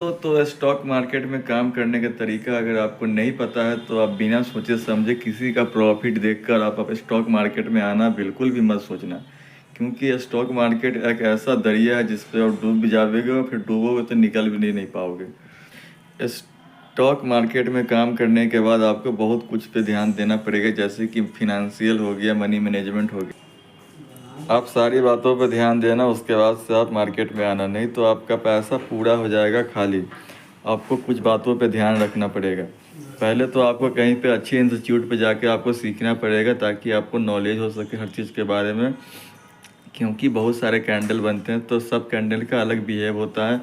तो stock market में काम करने का तरीका अगर आपको नहीं पता है तो आप बिना सोचे समझे किसी का प्रॉफिट देखकर आप स्टॉक मार्केट में आना बिल्कुल भी मत सोचना, क्योंकि स्टॉक मार्केट एक ऐसा दरिया है जिस पे आप डूब भी जाओगे और फिर डूबोगे तो निकल भी नहीं पाओगे। स्टॉक मार्केट में काम करने के बाद आपको बहुत कुछ पे ध्यान देना पड़ेगा, जैसे कि फिनेंशियल हो गया, मनी मैनेजमेंट हो गया। आप सारी बातों पर ध्यान देना, उसके बाद से आप मार्केट में आना, नहीं तो आपका पैसा पूरा हो जाएगा खाली। आपको कुछ बातों पे ध्यान रखना पड़ेगा। पहले तो आपको कहीं पे अच्छे इंस्टीट्यूट पे जाके आपको सीखना पड़ेगा ताकि आपको नॉलेज हो सके हर चीज़ के बारे में, क्योंकि बहुत सारे कैंडल बनते हैं तो सब कैंडल का अलग बिहेव होता है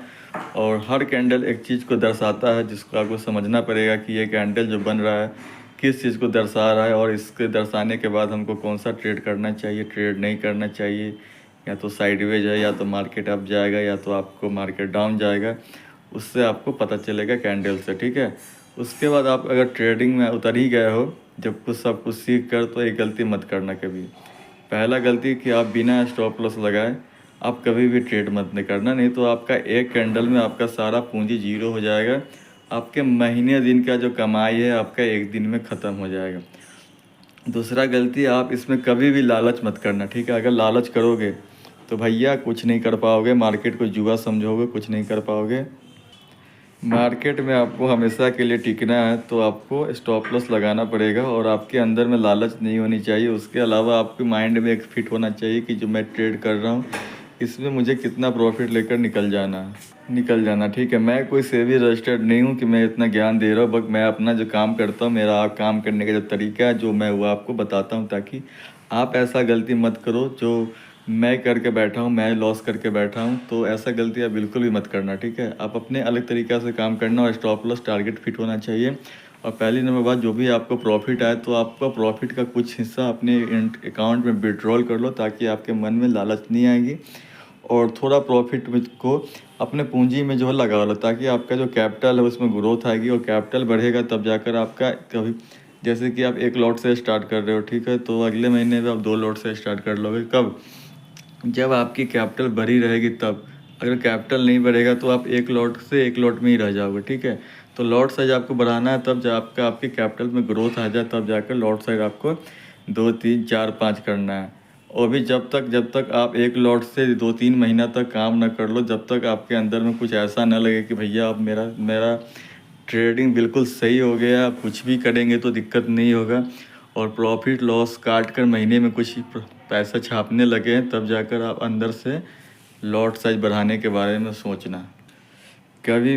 और हर कैंडल एक चीज़ को दर्शाता है, जिसको आपको समझना पड़ेगा कि ये कैंडल जो बन रहा है किस चीज़ को दर्शा रहा है और इसके दर्शाने के बाद हमको कौन सा ट्रेड करना चाहिए, ट्रेड नहीं करना चाहिए, या तो साइडवेज है या तो मार्केट अप जाएगा या तो आपको मार्केट डाउन जाएगा। उससे आपको पता चलेगा कैंडल से, ठीक है। उसके बाद आप अगर ट्रेडिंग में उतर ही गए हो जब कुछ सब कुछ सीख कर, तो एक गलती मत करना कभी। पहला गलती कि आप बिना स्टॉप लॉस लगाए आप कभी भी ट्रेड मत नहीं करना, नहीं तो आपका एक कैंडल में आपका सारा पूंजी जीरो हो जाएगा। आपके महीने दिन का जो कमाई है आपका एक दिन में ख़त्म हो जाएगा। दूसरा गलती, आप इसमें कभी भी लालच मत करना, ठीक है। अगर लालच करोगे तो भैया कुछ नहीं कर पाओगे, मार्केट को जुआ समझोगे, कुछ नहीं कर पाओगे। मार्केट में आपको हमेशा के लिए टिकना है तो आपको स्टॉप लॉस लगाना पड़ेगा और आपके अंदर में लालच नहीं होनी चाहिए। उसके अलावा आपके माइंड में एक फिट होना चाहिए कि जो मैं ट्रेड कर रहा हूँ इसमें मुझे कितना प्रॉफिट लेकर निकल जाना, ठीक है। मैं कोई सेबी रजिस्टर्ड नहीं हूँ कि मैं इतना ज्ञान दे रहा हूँ, बस मैं अपना जो काम करता हूँ, मेरा काम करने का जो तरीका है जो मैं वो आपको बताता हूँ, ताकि आप ऐसा गलती मत करो जो मैं करके बैठा हूँ, मैं लॉस करके बैठा हूँ। तो ऐसा गलती आप बिल्कुल भी मत करना, ठीक है। आप अपने अलग तरीक़ा से काम करना और स्टॉप लॉस टारगेट फिट होना चाहिए। और पहली नंबर बात, जो भी आपको प्रॉफिट आए तो आपका प्रॉफिट का कुछ हिस्सा अपने अकाउंट में विड्रॉल कर लो, ताकि आपके मन में लालच नहीं आएगी। और थोड़ा प्रॉफिट को अपने पूंजी में जो है लगा लो, ताकि आपका जो कैपिटल है उसमें ग्रोथ आएगी और कैपिटल बढ़ेगा तब जाकर आपका कभी, जैसे कि आप एक लॉट से स्टार्ट कर रहे हो, ठीक है, तो अगले महीने में आप 2 लॉट से स्टार्ट कर लोगे। कब? जब आपकी कैपिटल बढ़ी रहेगी तब। अगर कैपिटल नहीं बढ़ेगा तो आप एक लॉट से एक लॉट में ही रह जाओगे, ठीक है। तो लॉट साइज आपको बढ़ाना है तब जब आपकी कैपिटल में ग्रोथ आ जाए, तब जाकर लॉट साइज आपको 2 3 4 5 करना है। और भी जब तक आप एक लॉट से 2 3 महीना तक काम ना कर लो, जब तक आपके अंदर में कुछ ऐसा ना लगे कि भैया अब मेरा ट्रेडिंग बिल्कुल सही हो गया, आप कुछ भी करेंगे तो दिक्कत नहीं होगा, और प्रॉफिट लॉस काट कर महीने में कुछ पैसा छापने लगे हैं, तब जाकर आप अंदर से लॉट साइज बढ़ाने के बारे में सोचना। कभी